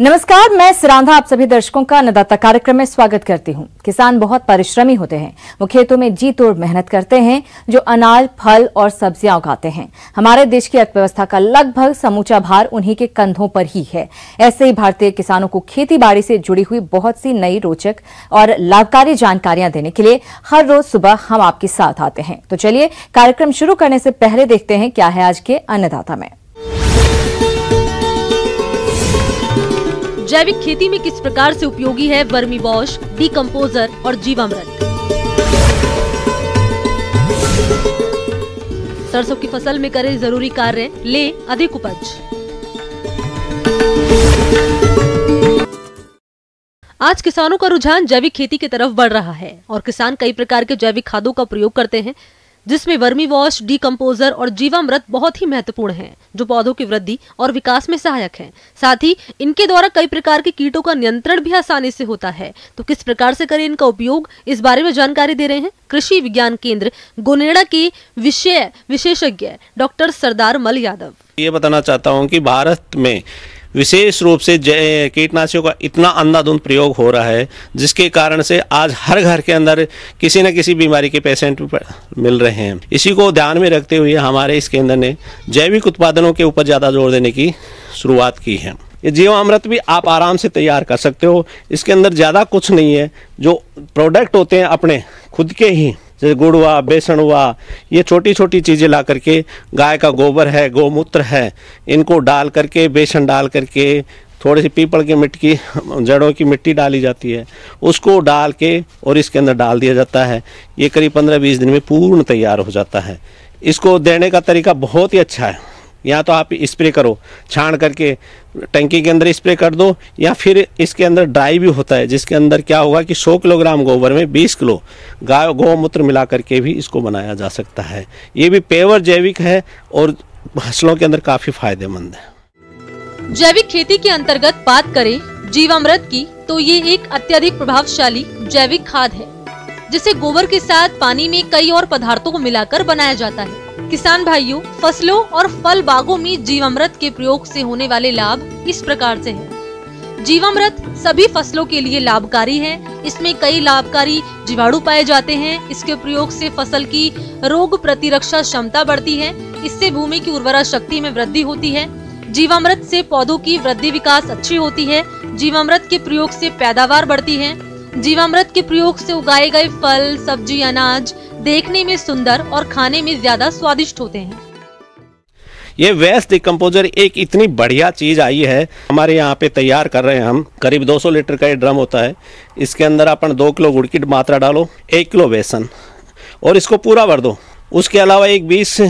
नमस्कार, मैं सिरांधा आप सभी दर्शकों का अन्नदाता कार्यक्रम में स्वागत करती हूं। किसान बहुत परिश्रमी होते हैं। वो खेतों में जी तोड़ मेहनत करते हैं, जो अनाज, फल और सब्जियां उगाते हैं। हमारे देश की अर्थव्यवस्था का लगभग समूचा भार उन्हीं के कंधों पर ही है। ऐसे ही भारतीय किसानों को खेती बाड़ी से जुड़ी हुई बहुत सी नई, रोचक और लाभकारी जानकारियां देने के लिए हर रोज सुबह हम आपके साथ आते हैं। तो चलिए कार्यक्रम शुरू करने से पहले देखते हैं क्या है आज के अन्नदाता में। जैविक खेती में किस प्रकार से उपयोगी है वर्मी वॉश, डीकंपोजर और जीवामृत। सरसों की फसल में करें जरूरी कार्य, ले अधिक उपज। आज किसानों का रुझान जैविक खेती की तरफ बढ़ रहा है और किसान कई प्रकार के जैविक खादों का प्रयोग करते हैं, जिसमें वर्मी वॉश, डीकंपोजर और जीवामृत बहुत ही महत्वपूर्ण हैं, जो पौधों की वृद्धि और विकास में सहायक हैं। साथ ही इनके द्वारा कई प्रकार के कीटों का नियंत्रण भी आसानी से होता है। तो किस प्रकार से करें इनका उपयोग, इस बारे में जानकारी दे रहे हैं कृषि विज्ञान केंद्र गोनेडा के विषय विशेषज्ञ डॉक्टर सरदार मल यादव। ये बताना चाहता हूँ कि भारत में विशेष रूप से कीटनाशकों का इतना अंधाधुंध प्रयोग हो रहा है, जिसके कारण से आज हर घर के अंदर किसी न किसी बीमारी के पेशेंट मिल रहे हैं। इसी को ध्यान में रखते हुए हमारे इस केंद्र ने जैविक उत्पादनों के ऊपर ज़्यादा जोर देने की शुरुआत की है। ये जीवामृत भी आप आराम से तैयार कर सकते हो। इसके अंदर ज़्यादा कुछ नहीं है। जो प्रोडक्ट होते हैं अपने खुद के ही, जैसे गुड़ हुआ, बेसन हुआ, ये छोटी छोटी चीज़ें ला करके, गाय का गोबर है, गौमूत्र है, इनको डाल करके, बेसन डाल करके, थोड़ी सी पीपल की मिट्टी, जड़ों की मिट्टी डाली जाती है, उसको डाल के और इसके अंदर डाल दिया जाता है। ये करीब 15-20 दिन में पूर्ण तैयार हो जाता है। इसको देने का तरीका बहुत ही अच्छा है। या तो आप स्प्रे करो, छान करके टंकी के अंदर स्प्रे कर दो, या फिर इसके अंदर ड्राई भी होता है, जिसके अंदर क्या होगा कि 100 किलोग्राम गोबर में 20 किलो गाय गौमूत्र मिला करके भी इसको बनाया जा सकता है। ये भी पेवर जैविक है और फसलों के अंदर काफ़ी फायदेमंद है। जैविक खेती के अंतर्गत बात करें जीवामृत की, तो ये एक अत्यधिक प्रभावशाली जैविक खाद है, जिसे गोबर के साथ पानी में कई और पदार्थों को मिलाकर बनाया जाता है। किसान भाइयों, फसलों और फल बागों में जीवामृत के प्रयोग से होने वाले लाभ इस प्रकार से हैं। जीवामृत सभी फसलों के लिए लाभकारी है। इसमें कई लाभकारी जीवाणु पाए जाते हैं। इसके प्रयोग से फसल की रोग प्रतिरक्षा क्षमता बढ़ती है। इससे भूमि की उर्वरा शक्ति में वृद्धि होती है। जीवामृत से पौधों की वृद्धि विकास अच्छी होती है। जीवामृत के प्रयोग से पैदावार बढ़ती है। जीवामृत के प्रयोग से उगाए गए फल, सब्जी, अनाज देखने में सुंदर और खाने में ज्यादा स्वादिष्ट होते हैं। ये वेस्ट डिकम्पोजर एक इतनी बढ़िया चीज़ आई है। हमारे यहाँ पे तैयार कर रहे हैं हम। करीब 200 लीटर का ये ड्रम होता है। इसके अंदर अपन 2 किलो गुड़ की मात्रा डालो, 1 किलो बेसन, और इसको पूरा भर दो। उसके अलावा एक 20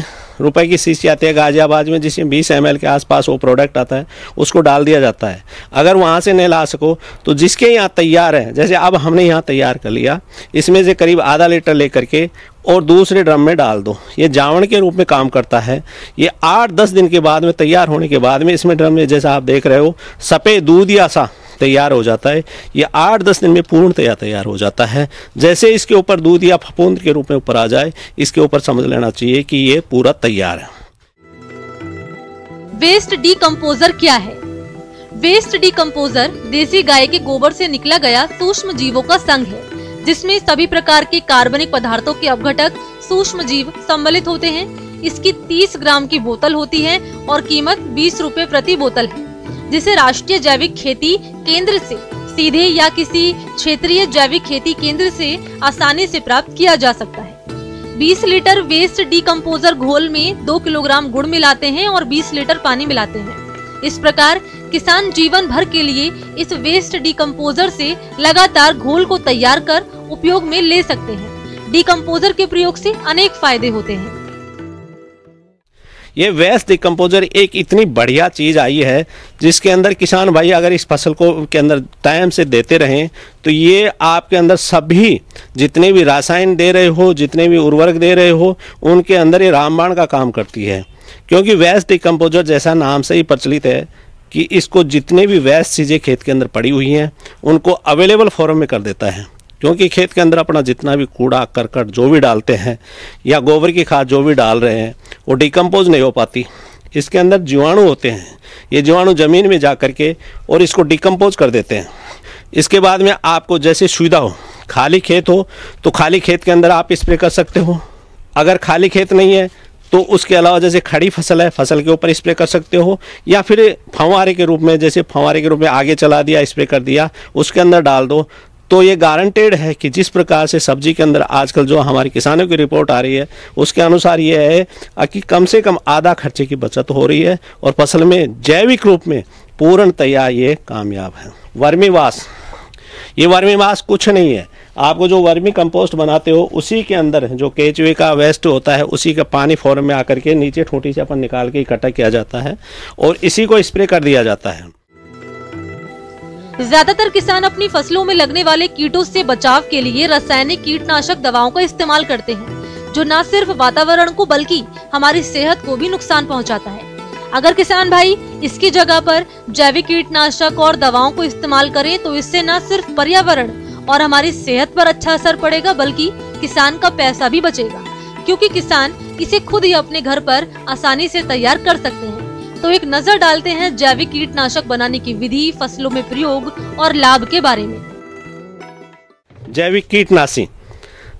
रुपए की शीशी आती है गाजियाबाद में, जिसमें 20 ml के आसपास वो प्रोडक्ट आता है, उसको डाल दिया जाता है। अगर वहाँ से नहीं ला सको तो जिसके यहाँ तैयार है, जैसे अब हमने यहाँ तैयार कर लिया, इसमें से करीब आधा लीटर लेकर के और दूसरे ड्रम में डाल दो। ये जावण के रूप में काम करता है। ये 8-10 दिन के बाद में, तैयार होने के बाद में, इसमें ड्रम में जैसा आप देख रहे हो सफ़ेद दूधिया सा तैयार हो जाता है। ये 8-10 दिन में पूर्णतया तैयार हो जाता है। जैसे इसके ऊपर दूध या फफूंद के रूप में ऊपर आ जाए, इसके ऊपर समझ लेना चाहिए कि ये पूरा तैयार है। वेस्ट डीकंपोजर क्या है? वेस्ट डीकंपोजर देसी गाय के गोबर से निकला गया सूक्ष्म जीवों का संघ है, जिसमें सभी प्रकार के कार्बनिक पदार्थों के अपघटक सूक्ष्म जीव सम्मिलित होते हैं। इसकी 30 ग्राम की बोतल होती है और कीमत 20 रुपए प्रति बोतल है, जिसे राष्ट्रीय जैविक खेती केंद्र से सीधे या किसी क्षेत्रीय जैविक खेती केंद्र से आसानी से प्राप्त किया जा सकता है। 20 लीटर वेस्ट डीकंपोजर घोल में 2 किलोग्राम गुड़ मिलाते हैं और 20 लीटर पानी मिलाते हैं। इस प्रकार किसान जीवन भर के लिए इस वेस्ट डीकंपोजर से लगातार घोल को तैयार कर उपयोग में ले सकते हैं। डीकंपोजर के प्रयोग से अनेक फायदे होते हैं। ये वेस्ट डिकम्पोजर एक इतनी बढ़िया चीज़ आई है, जिसके अंदर किसान भाई अगर इस फसल को के अंदर टाइम से देते रहें, तो ये आपके अंदर सभी जितने भी रासायन दे रहे हो, जितने भी उर्वरक दे रहे हो, उनके अंदर ये रामबाण का काम करती है। क्योंकि वेस्ट डिकम्पोजर जैसा नाम से ही प्रचलित है कि इसको जितने भी वेस्ट चीज़ें खेत के अंदर पड़ी हुई हैं, उनको अवेलेबल फॉर्म में कर देता है। क्योंकि खेत के अंदर अपना जितना भी कूड़ा करकट जो भी डालते हैं, या गोबर की खाद जो भी डाल रहे हैं, वो डिकम्पोज नहीं हो पाती। इसके अंदर जीवाणु होते हैं। ये जीवाणु ज़मीन में जा कर के और इसको डिकम्पोज कर देते हैं। इसके बाद में आपको जैसे सुविधा हो, खाली खेत हो तो खाली खेत के अंदर आप स्प्रे कर सकते हो। अगर खाली खेत नहीं है तो उसके अलावा जैसे खड़ी फसल है, फसल के ऊपर स्प्रे कर सकते हो, या फिर फंवारे के रूप में, जैसे फंवारे के रूप में आगे चला दिया, स्प्रे कर दिया, उसके अंदर डाल दो। तो ये गारंटेड है कि जिस प्रकार से सब्जी के अंदर आजकल जो हमारे किसानों की रिपोर्ट आ रही है उसके अनुसार ये है कि कम से कम आधा खर्चे की बचत हो रही है और फसल में जैविक रूप में पूर्णतया ये कामयाब है। वर्मीवाश, ये वर्मीवाश कुछ नहीं है, आपको जो वर्मी कंपोस्ट बनाते हो उसी के अंदर जो केचुए का वेस्ट होता है उसी का पानी फॉर्म में आकर के नीचे ठूंठी से अपन निकाल के इकट्ठा किया जाता है और इसी को स्प्रे कर दिया जाता है। ज्यादातर किसान अपनी फसलों में लगने वाले कीटों से बचाव के लिए रासायनिक कीटनाशक दवाओं का इस्तेमाल करते हैं, जो न सिर्फ वातावरण को बल्कि हमारी सेहत को भी नुकसान पहुंचाता है। अगर किसान भाई इसकी जगह पर जैविक कीटनाशक और दवाओं को इस्तेमाल करें तो इससे न सिर्फ पर्यावरण और हमारी सेहत पर अच्छा असर पड़ेगा बल्कि किसान का पैसा भी बचेगा, क्योंकि किसान इसे खुद ही अपने घर पर आसानी से तैयार कर सकते हैं। तो एक नजर डालते हैं जैविक कीटनाशक बनाने की विधि, फसलों में प्रयोग और लाभ के बारे में।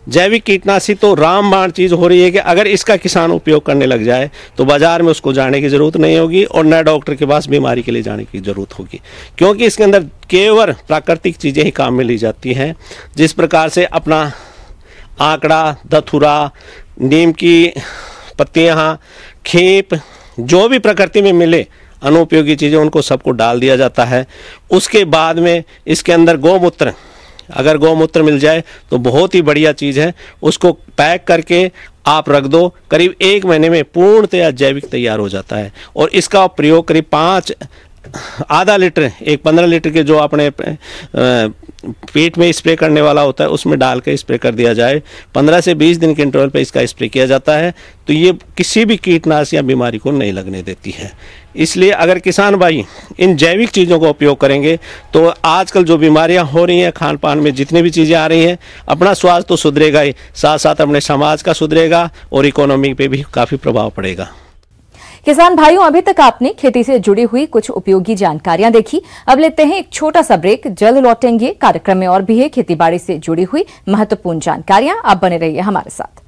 जैविक कीटनाशी तो रामबाण चीज़ हो रही है कि अगर इसका किसान उपयोग करने लग जाए तो बाजार में उसको जाने की ज़रूरत नहीं होगी और न डॉक्टर के पास बीमारी के लिए जाने की ज़रूरत होगी, क्योंकि इसके अंदर केवल प्राकृतिक चीज़ें ही काम में ली जाती हैं। जिस प्रकार से अपना आंकड़ा, धतूरा, नीम की पत्तियाँ, खेप, जो भी प्रकृति में मिले अनुपयोगी चीज़ें उनको सबको डाल दिया जाता है। उसके बाद में इसके अंदर गौमूत्र, अगर गौमूत्र मिल जाए तो बहुत ही बढ़िया चीज़ है, उसको पैक करके आप रख दो, करीब 1 महीने में पूर्णतया जैविक तैयार हो जाता है। और इसका प्रयोग करीब आधा लीटर, एक 15 लीटर के जो अपने पेट में स्प्रे करने वाला होता है उसमें डाल के स्प्रे कर दिया जाए। 15 से 20 दिन के इंटरवल पे इसका स्प्रे किया जाता है, तो ये किसी भी कीटनाशक या बीमारी को नहीं लगने देती है। इसलिए अगर किसान भाई इन जैविक चीज़ों का उपयोग करेंगे तो आजकल जो बीमारियां हो रही हैं, खान पान में जितनी भी चीज़ें आ रही हैं, अपना स्वास्थ्य तो सुधरेगा ही, साथ साथ अपने समाज का सुधरेगा और इकोनॉमी पे भी काफ़ी प्रभाव पड़ेगा। किसान भाइयों, अभी तक आपने खेती से जुड़ी हुई कुछ उपयोगी जानकारियां देखी। अब लेते हैं एक छोटा सा ब्रेक, जल्द लौटेंगे। कार्यक्रम में और भी है खेतीबाड़ी से जुड़ी हुई महत्वपूर्ण जानकारियां। आप बने रहिए हमारे साथ।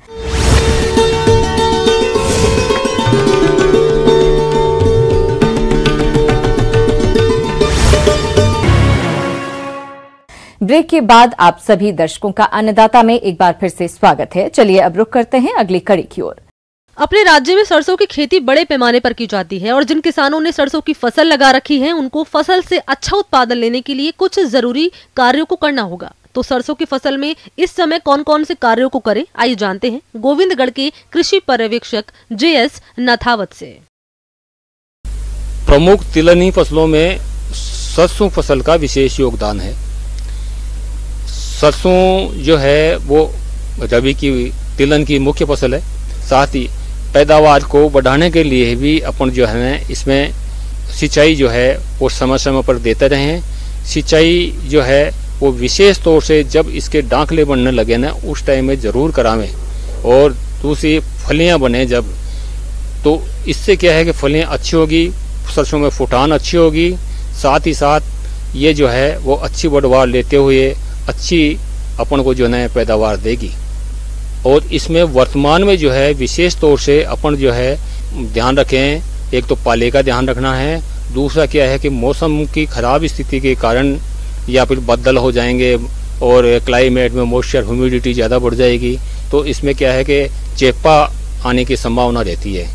ब्रेक के बाद आप सभी दर्शकों का अन्नदाता में एक बार फिर से स्वागत है। चलिए अब रुख करते हैं अगली कड़ी की ओर। अपने राज्य में सरसों की खेती बड़े पैमाने पर की जाती है और जिन किसानों ने सरसों की फसल लगा रखी है उनको फसल से अच्छा उत्पादन लेने के लिए कुछ जरूरी कार्यों को करना होगा। तो सरसों की फसल में इस समय कौन कौन से कार्यों को करें, आइए जानते हैं गोविंदगढ़ के कृषि पर्यवेक्षक JS नथावत से। प्रमुख तिलहनी फसलों में सरसों फसल का विशेष योगदान है। सरसों जो है वो रबी की तिलहन की मुख्य फसल है। साथ ही पैदावार को बढ़ाने के लिए भी अपन जो है इसमें सिंचाई जो है वो समय समय पर देते रहे हैं। सिंचाई जो है वो विशेष तौर से जब इसके डांकले बनने लगे ना उस टाइम में ज़रूर करावें। और दूसरी फलियां बने जब, तो इससे क्या है कि फलियां अच्छी होगी, सरसों में फुटान अच्छी होगी, साथ ही साथ ये जो है वो अच्छी पैदावार लेते हुए अच्छी अपन को जो है पैदावार देगी। और इसमें वर्तमान में जो है विशेष तौर से अपन जो है ध्यान रखें, एक तो पाले का ध्यान रखना है, दूसरा क्या है कि मौसम की खराब स्थिति के कारण या फिर बदल हो जाएंगे और क्लाइमेट में मॉइस्चर ह्यूमिडिटी ज़्यादा बढ़ जाएगी, तो इसमें क्या है कि चेपा आने की संभावना रहती है।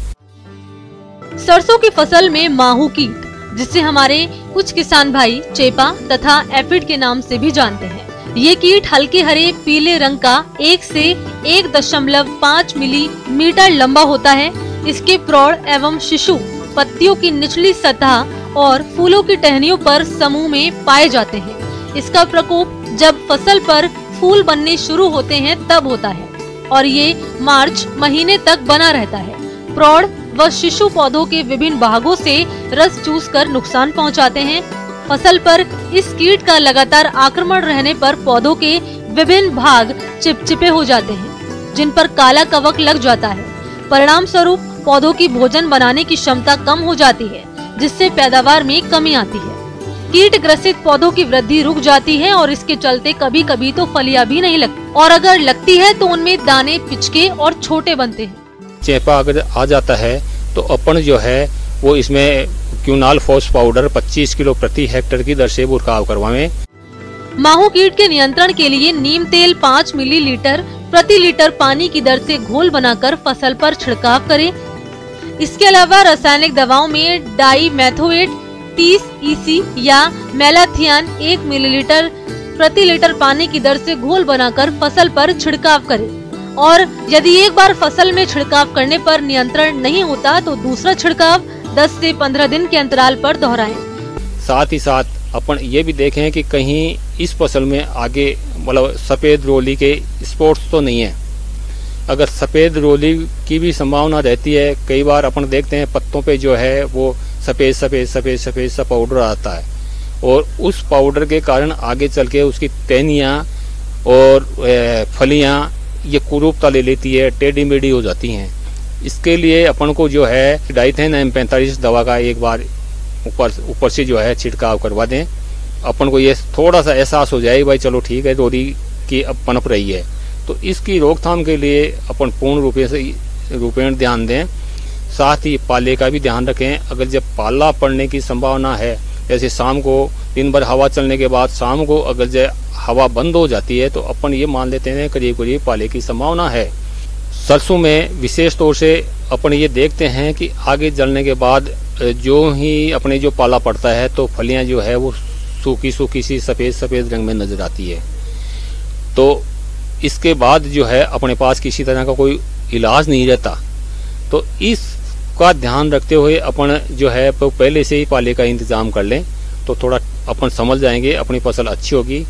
सरसों की फसल में माहू कीट, जिसे हमारे कुछ किसान भाई चेपा तथा एफिड के नाम से भी जानते हैं। ये कीट हल्के हरे पीले रंग का 1 से 1.5 मिलीमीटर लंबा होता है। इसके प्रौढ़ एवं शिशु पत्तियों की निचली सतह और फूलों की टहनियों पर समूह में पाए जाते हैं। इसका प्रकोप जब फसल पर फूल बनने शुरू होते हैं तब होता है और ये मार्च महीने तक बना रहता है। प्रौढ़ व शिशु पौधों के विभिन्न भागों से रस चूसकर नुकसान पहुंचाते हैं। फसल पर इस कीट का लगातार आक्रमण रहने पर पौधों के विभिन्न भाग चिपचिपे हो जाते हैं, जिन पर काला कवक लग जाता है। परिणाम स्वरूप पौधों की भोजन बनाने की क्षमता कम हो जाती है, जिससे पैदावार में कमी आती है। कीट ग्रसित पौधों की वृद्धि रुक जाती है और इसके चलते कभी कभी तो फलियां भी नहीं लगती, और अगर लगती है तो उनमें दाने पिचके और छोटे बनते हैं। चेपा अगर आ जाता है तो अपन जो है वो इसमें क्यूनाल फोस पाउडर 25 किलो प्रति हेक्टेयर की दर से छिड़काव करवाएं। माहू कीट के नियंत्रण के लिए नीम तेल 5 मिलीलीटर प्रति लीटर पानी की दर से घोल बनाकर फसल पर छिड़काव करें। इसके अलावा रासायनिक दवाओं में डाईमेथोएट 30 EC या मेलाथियान 1 मिलीलीटर प्रति लीटर पानी की दर से घोल बनाकर फसल पर छिड़काव करें, और यदि एक बार फसल में छिड़काव करने पर नियंत्रण नहीं होता तो दूसरा छिड़काव 10 से 15 दिन के अंतराल पर दोहराएं। साथ ही साथ अपन ये भी देखें कि कहीं इस फसल में आगे मतलब सफेद रोली के स्पॉट्स तो नहीं है। अगर सफेद रोली की भी संभावना रहती है, कई बार अपन देखते हैं पत्तों पे जो है वो सफेद सफेद सफेद सफेद सा पाउडर आता है, और उस पाउडर के कारण आगे चल के उसकी टहनियाँ और फलियाँ ये कुरूपता ले लेती है, टेढ़ी मेढ़ी हो जाती हैं। इसके लिए अपन को जो है डाइथेन M45 दवा का एक बार ऊपर से जो है छिड़काव करवा दें। अपन को ये थोड़ा सा एहसास हो जाए भाई चलो ठीक है रोली की अब पनप रही है, तो इसकी रोकथाम के लिए अपन पूर्ण रूपेण ध्यान दें। साथ ही पाले का भी ध्यान रखें। अगर जब पाला पड़ने की संभावना है, जैसे शाम को दिन भर हवा चलने के बाद शाम को अगर जब हवा बंद हो जाती है तो अपन ये मान लेते हैं करीब करीब पाले की संभावना है। सरसों में विशेष तौर से अपन ये देखते हैं कि आगे जलने के बाद जो ही अपने जो पाला पड़ता है तो फलियां जो है वो सूखी सूखी सी सफ़ेद सफ़ेद रंग में नजर आती है। तो इसके बाद जो है अपने पास किसी तरह का कोई इलाज नहीं रहता, तो इसका ध्यान रखते हुए अपन जो है तो पहले से ही पाले का इंतजाम कर लें तो थोड़ा अपन समझ जाएंगे अपनी फसल अच्छी होगी।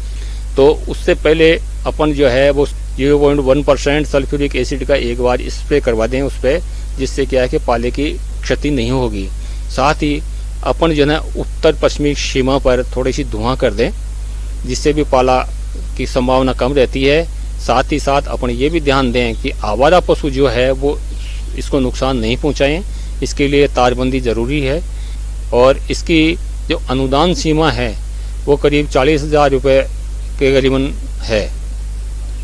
तो उससे पहले अपन जो है वो 0.1% सल्फ्यूरिक एसिड का एक बार स्प्रे करवा दें उस पर, जिससे क्या है कि पाले की क्षति नहीं होगी। साथ ही अपन जो है उत्तर पश्चिमी सीमा पर थोड़ी सी धुआं कर दें, जिससे भी पाला की संभावना कम रहती है। साथ ही साथ अपन ये भी ध्यान दें कि आवारा पशु जो है वो इसको नुकसान नहीं पहुंचाएं। इसके लिए तारबंदी जरूरी है, और इसकी जो अनुदान सीमा है वो करीब 40,000 रुपये के करीबन है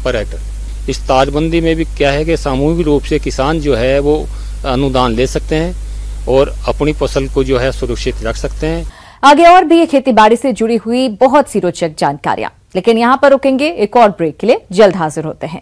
पर हेक्टर। इस तारबंदी में भी क्या है कि सामूहिक रूप से किसान जो है वो अनुदान ले सकते हैं और अपनी फसल को जो है सुरक्षित रख सकते हैं। आगे और भी खेती बाड़ी से जुड़ी हुई बहुत सी रोचक जानकारियां, लेकिन यहां पर रुकेंगे एक और ब्रेक के लिए। जल्द हाजिर होते हैं।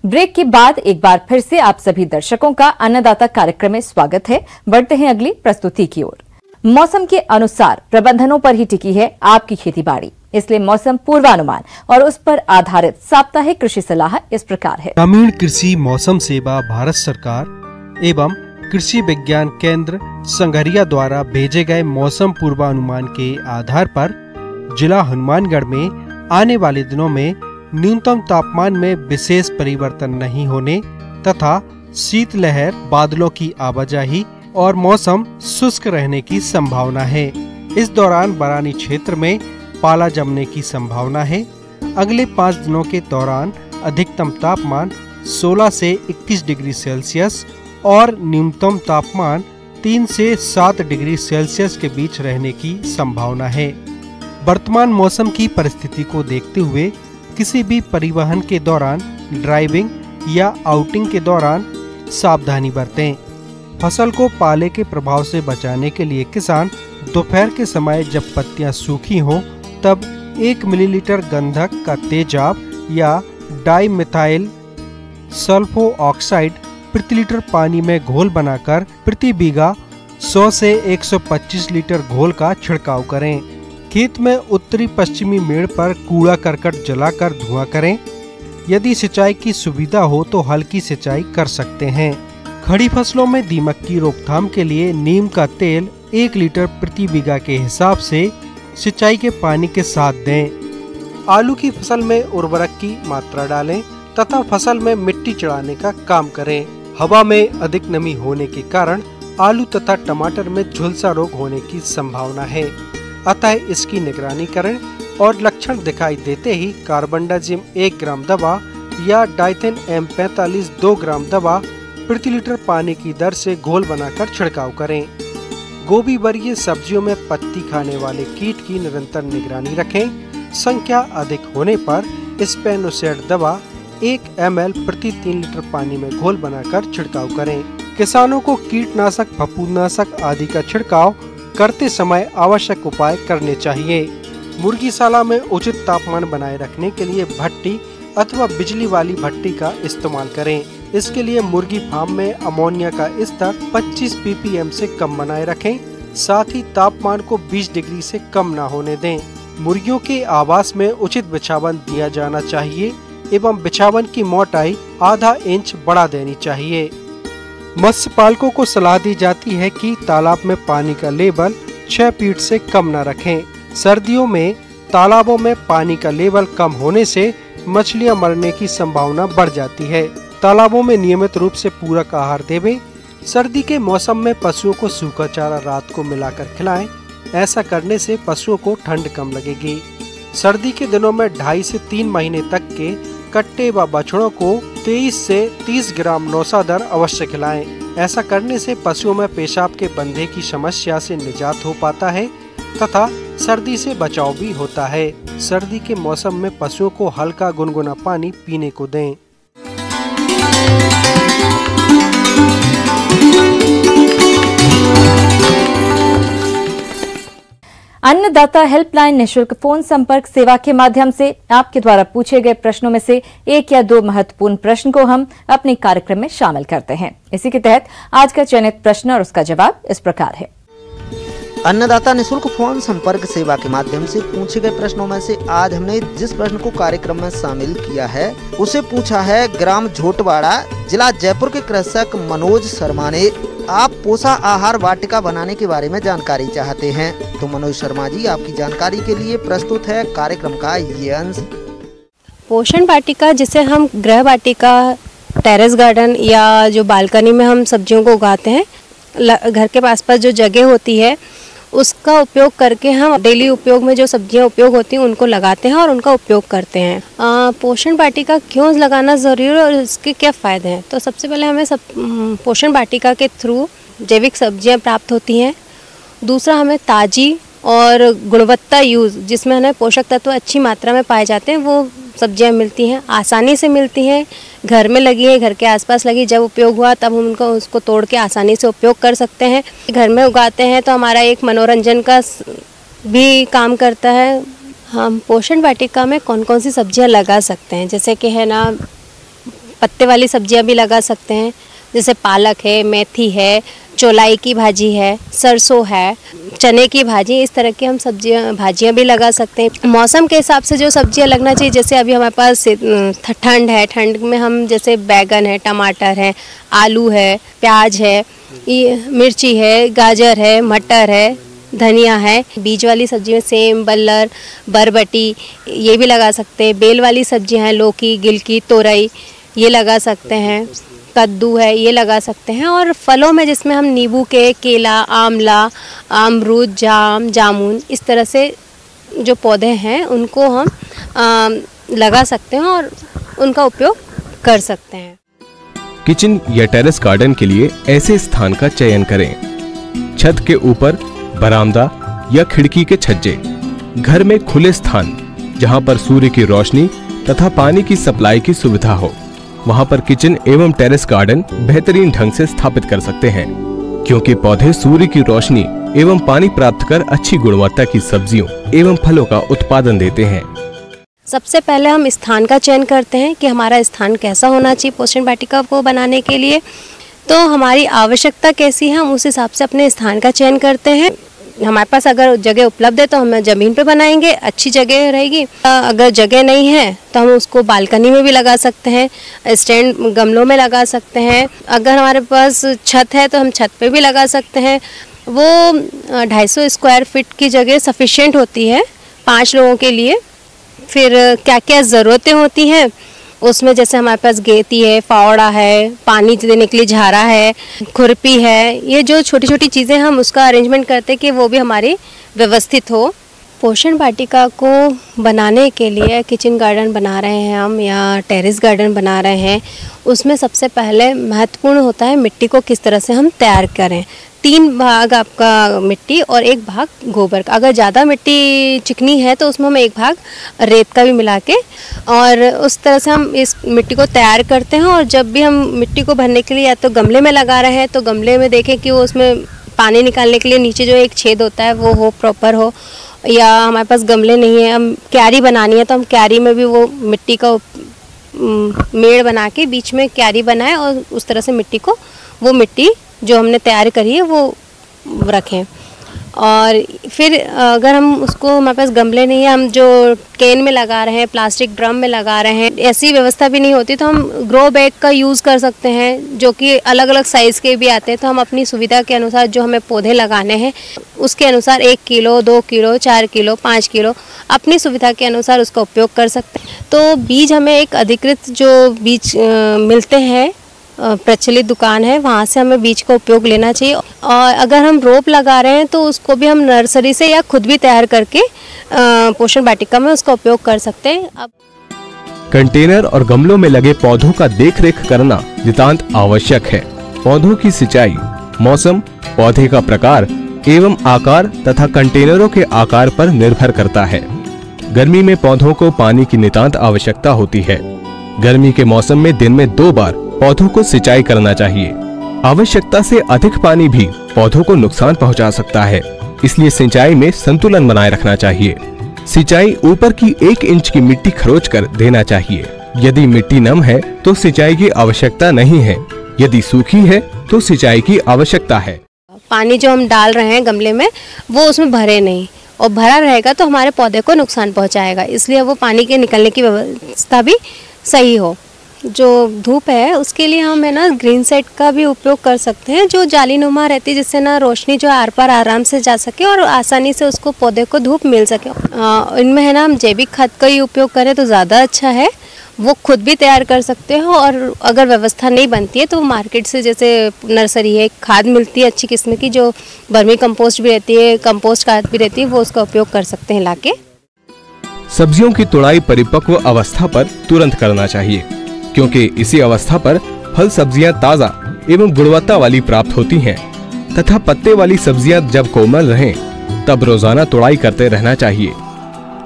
ब्रेक के बाद एक बार फिर से आप सभी दर्शकों का अन्नदाता कार्यक्रम में स्वागत है। बढ़ते हैं अगली प्रस्तुति की ओर। मौसम के अनुसार प्रबंधनों पर ही टिकी है आपकी खेती बाड़ी, इसलिए मौसम पूर्वानुमान और उस पर आधारित साप्ताहिक कृषि सलाह इस प्रकार है। ग्रामीण कृषि मौसम सेवा भारत सरकार एवं कृषि विज्ञान केंद्र संघरिया द्वारा भेजे गए मौसम पूर्वानुमान के आधार पर जिला हनुमानगढ़ में आने वाले दिनों में न्यूनतम तापमान में विशेष परिवर्तन नहीं होने तथा शीतलहर, बादलों की आवाजाही और मौसम शुष्क रहने की संभावना है। इस दौरान बरानी क्षेत्र में पाला जमने की संभावना है। अगले 5 दिनों के दौरान अधिकतम तापमान 16 से 21 डिग्री सेल्सियस और न्यूनतम तापमान 3 से 7 डिग्री सेल्सियस के बीच रहने की संभावना है। वर्तमान मौसम की परिस्थिति को देखते हुए किसी भी परिवहन के दौरान, ड्राइविंग या आउटिंग के दौरान सावधानी बरतें। फसल को पाले के प्रभाव से बचाने के लिए किसान दोपहर के समय जब पत्तियां सूखी हों तब 1 मिलीलीटर गंधक का तेजाब या डाईमिथाइल सल्फो ऑक्साइड प्रति लीटर पानी में घोल बनाकर प्रति बीघा 100 से 125 लीटर घोल का छिड़काव करें। खेत में उत्तरी पश्चिमी मेड़ पर कूड़ा करकट जलाकर धुआं करें। यदि सिंचाई की सुविधा हो तो हल्की सिंचाई कर सकते हैं। खड़ी फसलों में दीमक की रोकथाम के लिए नीम का तेल 1 लीटर प्रति बीघा के हिसाब से सिंचाई के पानी के साथ दें। आलू की फसल में उर्वरक की मात्रा डालें तथा फसल में मिट्टी चढ़ाने का काम करें। हवा में अधिक नमी होने के कारण आलू तथा टमाटर में झुलसा रोग होने की संभावना है। अतः इसकी निगरानी करें और लक्षण दिखाई देते ही कार्बेंडाजिम 1 ग्राम दवा या डाइथेन M45 2 ग्राम दवा प्रति लीटर पानी की दर से घोल बनाकर छिड़काव करें। गोभी वर्गीय सब्जियों में पत्ती खाने वाले कीट की निरंतर निगरानी रखें। संख्या अधिक होने पर स्पेनोसाइड दवा 1 ml प्रति 3 लीटर पानी में घोल बनाकर छिड़काव करें। किसानों को कीटनाशक, फफूंदनाशक आदि का छिड़काव करते समय आवश्यक उपाय करने चाहिए। मुर्गीशाला में उचित तापमान बनाए रखने के लिए भट्टी अथवा बिजली वाली भट्टी का इस्तेमाल करें। इसके लिए मुर्गी फार्म में अमोनिया का स्तर 25 ppm से कम बनाए रखें। साथ ही तापमान को 20 डिग्री से कम न होने दें। मुर्गियों के आवास में उचित बिछावन दिया जाना चाहिए एवं बिछावन की मोटाई आधा इंच बढ़ा देनी चाहिए। मत्स्य पालकों को सलाह दी जाती है कि तालाब में पानी का लेवल 6 फीट से कम न रखें। सर्दियों में तालाबों में पानी का लेवल कम होने से मछलियां मरने की संभावना बढ़ जाती है। तालाबों में नियमित रूप से पूरक आहार देवें। सर्दी के मौसम में पशुओं को सूखा चारा रात को मिलाकर खिलाएं। ऐसा करने से पशुओं को ठंड कम लगेगी। सर्दी के दिनों में 2.5 से 3 महीने तक के कट्टे व बछड़ों को 23 से 30 ग्राम नौसादर अवश्य खिलाएं। ऐसा करने से पशुओं में पेशाब के बंधे की समस्या से निजात हो पाता है तथा सर्दी से बचाव भी होता है। सर्दी के मौसम में पशुओं को हल्का गुनगुना पानी पीने को दें। अन्नदाता हेल्पलाइन निःशुल्क फोन संपर्क सेवा के माध्यम से आपके द्वारा पूछे गए प्रश्नों में से 1 या 2 महत्वपूर्ण प्रश्न को हम अपने कार्यक्रम में शामिल करते हैं। इसी के तहत आज का चयनित प्रश्न और उसका जवाब इस प्रकार है। अन्नदाता निःशुल्क फोन संपर्क सेवा के माध्यम से पूछे गए प्रश्नों में से आज हमने जिस प्रश्न को कार्यक्रम में शामिल किया है उसे पूछा है ग्राम झोटवाड़ा, जिला जयपुर के कृषक मनोज शर्मा ने। आप पोषण आहार वाटिका बनाने के बारे में जानकारी चाहते हैं तो मनोज शर्मा जी, आपकी जानकारी के लिए प्रस्तुत है कार्यक्रम का ये अंश। पोषण वाटिका जिसे हम गृह वाटिका, टेरेस गार्डन या जो बालकनी में हम सब्जियों को उगाते हैं, घर के पास जो जगह होती है उसका उपयोग करके हम डेली उपयोग में जो सब्जियां उपयोग होती हैं उनको लगाते हैं और उनका उपयोग करते हैं। पोषण वाटिका क्यों लगाना ज़रूरी है और इसके क्या फ़ायदे हैं? तो सबसे पहले हमें पोषण वाटिका के थ्रू जैविक सब्जियां प्राप्त होती हैं। दूसरा, हमें ताज़ी और गुणवत्ता यूज़ जिसमें हमें पोषक तत्व अच्छी मात्रा में पाए जाते हैं वो सब्जियां मिलती हैं, आसानी से मिलती हैं, घर में लगी है, घर के आसपास लगी, जब उपयोग हुआ तब हम उसको तोड़ के आसानी से उपयोग कर सकते हैं। घर में उगाते हैं तो हमारा एक मनोरंजन का भी काम करता है। हम पोषण वाटिका में कौन कौन सी सब्जियां लगा सकते हैं, जैसे कि है ना, पत्ते वाली सब्जियां भी लगा सकते हैं, जैसे पालक है, मेथी है, चौलाई की भाजी है, सरसों है, चने की भाजी, इस तरह की हम भाजियां भी लगा सकते हैं। मौसम के हिसाब से जो सब्जियां लगना चाहिए, जैसे अभी हमारे पास ठंड है, ठंड में हम जैसे बैगन है, टमाटर है, आलू है, प्याज है, मिर्ची है, गाजर है, मटर है, धनिया है। बीज वाली सब्जी में सेम, बल्लर, बरबटी ये भी लगा सकते हैं। बेल वाली सब्जियां हैं, लौकी, गिलकी, तोरई ये लगा सकते हैं। कद्दू है ये लगा सकते हैं। और फलों में जिसमें हम नींबू के, केला, आंवला, अमरूद, जाम, जामुन, इस तरह से जो पौधे हैं उनको हम लगा सकते हैं और उनका उपयोग कर सकते हैं। किचन या टेरेस गार्डन के लिए ऐसे स्थान का चयन करें। छत के ऊपर, बरामदा या खिड़की के छज्जे, घर में खुले स्थान जहां पर सूर्य की रोशनी तथा पानी की सप्लाई की सुविधा हो, वहां पर किचन एवं टेरेस गार्डन बेहतरीन ढंग से स्थापित कर सकते हैं, क्योंकि पौधे सूर्य की रोशनी एवं पानी प्राप्त कर अच्छी गुणवत्ता की सब्जियों एवं फलों का उत्पादन देते हैं। सबसे पहले हम स्थान का चयन करते हैं कि हमारा स्थान कैसा होना चाहिए पोषण वाटिका को बनाने के लिए। तो हमारी आवश्यकता कैसी है, हम उस हिसाब से अपने स्थान का चयन करते हैं। हमारे पास अगर जगह उपलब्ध है तो हम ज़मीन पे बनाएंगे, अच्छी जगह रहेगी। अगर जगह नहीं है तो हम उसको बालकनी में भी लगा सकते हैं, स्टैंड गमलों में लगा सकते हैं। अगर हमारे पास छत है तो हम छत पे भी लगा सकते हैं। वो 250 स्क्वायर फीट की जगह सफिशिएंट होती है 5 लोगों के लिए। फिर क्या क्या ज़रूरतें होती हैं उसमें, जैसे हमारे पास गेती है, फावड़ा है, पानी देने के लिए झारा है, खुरपी है, ये जो छोटी छोटी चीज़ें हम उसका अरेंजमेंट करते हैं कि वो भी हमारी व्यवस्थित हो। पोषण वाटिका को बनाने के लिए किचन गार्डन बना रहे हैं हम या टेरेस गार्डन बना रहे हैं, उसमें सबसे पहले महत्वपूर्ण होता है मिट्टी को किस तरह से हम तैयार करें। 3 भाग आपका मिट्टी और 1 भाग गोबर का। अगर ज़्यादा मिट्टी चिकनी है तो उसमें हम 1 भाग रेत का भी मिला के और उस तरह से हम इस मिट्टी को तैयार करते हैं। और जब भी हम मिट्टी को भरने के लिए या तो गमले में लगा रहे हैं तो गमले में देखें कि वो उसमें पानी निकालने के लिए नीचे जो एक छेद होता है वो हो प्रॉपर हो, या हमारे पास गमले नहीं है, हम क्यारी बनानी है तो हम क्यारी में भी वो मिट्टी का मेड़ बना के बीच में क्यारी बनाएं और उस तरह से मिट्टी को वो मिट्टी जो हमने तैयार करी है वो रखें। और फिर अगर हम उसको, हमारे पास गमले नहीं है, हम जो कैन में लगा रहे हैं, प्लास्टिक ड्रम में लगा रहे हैं, ऐसी व्यवस्था भी नहीं होती तो हम ग्रो बैग का यूज़ कर सकते हैं जो कि अलग अलग साइज़ के भी आते हैं। तो हम अपनी सुविधा के अनुसार जो हमें पौधे लगाने हैं उसके अनुसार 1 किलो, 2 किलो, 4 किलो, 5 किलो अपनी सुविधा के अनुसार उसका उपयोग कर सकते हैं। तो बीज हमें एक अधिकृत जो बीज मिलते हैं, प्रचलित दुकान है, वहाँ से हमें बीज का उपयोग लेना चाहिए। और अगर हम रोप लगा रहे हैं तो उसको भी हम नर्सरी से या खुद भी तैयार करके पोषण वाटिका में उसका उपयोग कर सकते हैं। अब कंटेनर और गमलों में लगे पौधों का देखरेख करना नितांत आवश्यक है। पौधों की सिंचाई मौसम, पौधे का प्रकार एवं आकार तथा कंटेनरों के आकार पर निर्भर करता है। गर्मी में पौधों को पानी की नितांत आवश्यकता होती है। गर्मी के मौसम में दिन में 2 बार पौधों को सिंचाई करना चाहिए। आवश्यकता से अधिक पानी भी पौधों को नुकसान पहुंचा सकता है, इसलिए सिंचाई में संतुलन बनाए रखना चाहिए। सिंचाई ऊपर की 1 इंच की मिट्टी खरोच कर देना चाहिए। यदि मिट्टी नम है तो सिंचाई की आवश्यकता नहीं है, यदि सूखी है तो सिंचाई की आवश्यकता है। पानी जो हम डाल रहे हैं गमले में वो उसमें भरे नहीं, और भरा रहेगा तो हमारे पौधे को नुकसान पहुंचाएगा, इसलिए वो पानी के निकलने की व्यवस्था भी सही हो। जो धूप है उसके लिए हम है ना ग्रीन सेट का भी उपयोग कर सकते हैं, जो जालीनुमा रहती है, जिससे ना रोशनी जो आर पार आराम से जा सके और आसानी से उसको पौधे को धूप मिल सके। इनमें है ना हम जैविक खाद का ही उपयोग करें तो ज़्यादा अच्छा है। वो खुद भी तैयार कर सकते हो, और अगर व्यवस्था नहीं बनती है तो मार्केट से जैसे नर्सरी है खाद मिलती है अच्छी किस्म की, जो वर्मी कंपोस्ट भी रहती है, कंपोस्ट खाद भी रहती है, वो उसका उपयोग कर सकते हैं लाके। सब्जियों की तुड़ाई परिपक्व अवस्था पर तुरंत करना चाहिए, क्योंकि इसी अवस्था पर फल सब्जियां ताजा एवं गुणवत्ता वाली प्राप्त होती हैं, तथा पत्ते वाली सब्जियां जब कोमल रहें तब रोजाना तुड़ाई करते रहना चाहिए।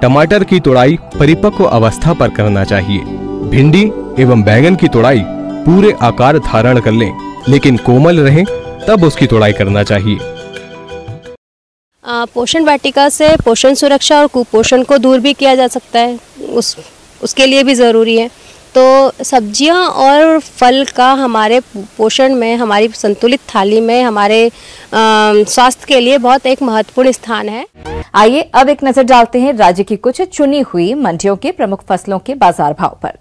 टमाटर की तुड़ाई परिपक्व अवस्था पर करना चाहिए। भिंडी एवं बैंगन की तुड़ाई पूरे आकार धारण कर लें, लेकिन कोमल रहें तब उसकी तुड़ाई करना चाहिए। पोषण वाटिका से पोषण सुरक्षा और कुपोषण को दूर भी किया जा सकता है, उसके लिए भी ज़रूरी है। तो सब्जियां और फल का हमारे पोषण में, हमारी संतुलित थाली में, हमारे स्वास्थ्य के लिए बहुत एक महत्वपूर्ण स्थान है। आइए अब एक नजर डालते हैं राज्य की कुछ चुनी हुई मंडियों के प्रमुख फसलों के बाजार भाव पर।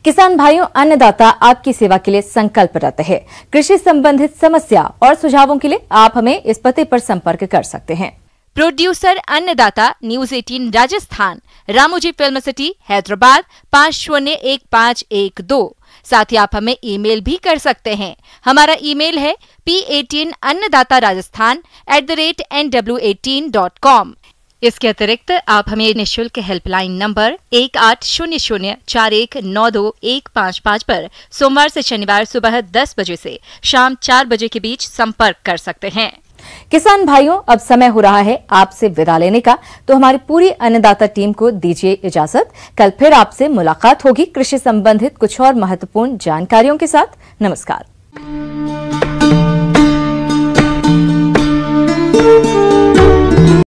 किसान भाइयों, अन्नदाता आपकी सेवा के लिए संकल्परत है। कृषि संबंधित समस्या और सुझावों के लिए आप हमें इस पते पर संपर्क कर सकते हैं। प्रोड्यूसर अन्नदाता, news 18 Rajasthan, Ramoji film city, Hyderabad 501512। साथ ही आप हमें ईमेल भी कर सकते हैं। हमारा ईमेल है p18annadatarajaasthan@nw18.com। इसके अतिरिक्त आप हमें निःशुल्क हेल्पलाइन नंबर 180041921555 पर सोमवार से शनिवार सुबह 10 बजे से शाम 4 बजे के बीच संपर्क कर सकते हैं। किसान भाइयों, अब समय हो रहा है आपसे विदा लेने का, तो हमारी पूरी अन्नदाता टीम को दीजिए इजाजत। कल फिर आपसे मुलाकात होगी कृषि संबंधित कुछ और महत्वपूर्ण जानकारियों के साथ। नमस्कार।